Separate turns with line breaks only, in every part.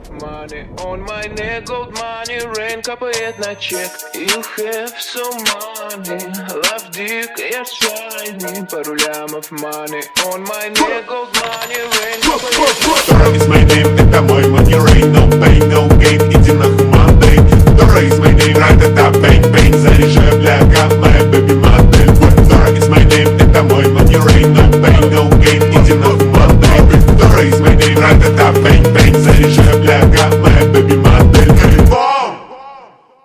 of money on my neck, gold money, rain капает на чек. You have some money, love dick, я shiny. Пару лямов money on my neck, gold money, rain капает на чек.
Dora is my name, это мой money rain. No pain, no gain, иди нахуй Monday. Dora is my name, ра-та-та, бэнг-бэнг. Заряжаю, бляга, моя baby модель. Dora is my name, это мой money rain. No pain, no gain, иди нахуй Monday. Dora is my name, ра-та-та, бэнг-бэнг. Заряжаю, бляга, моя baby модель.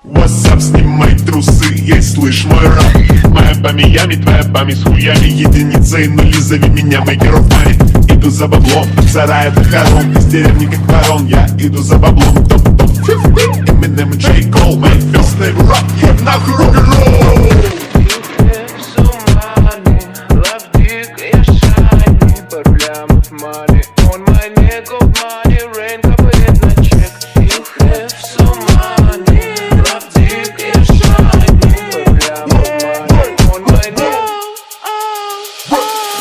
What's up, снимай трусы, ей слышь мой рап. Моя по Миями, твоя память с хуями. Единицы и нули, зови меня мейкер of money. Иду за баблом, от сарая до хором. Из деревни как ворон, я иду за баблом. Топ-топ, Eminem и J. Cole. My first name rap, я нахуй рок-н-ролл.
You have some money, love dick, я shiny. Пару лямов money on my neck, gold money, rain капает на чек. You have some money, love dick, я shiny. Пару лямов money on my neck.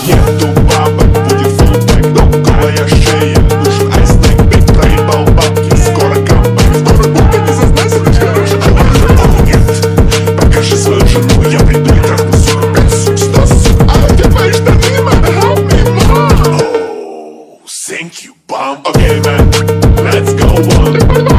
Нету бабок, будет фулбэк, голая шея. Нужен айснэк, биг проебал бабки. Скоро камбэк, скоро будто не сознательность хороший человек. О нет, покажи свою жену, я приду и трахну 45, 100, а где твои штаны, мама, help me, mom. Oh, thank you, bum. Okay, man, let's go on.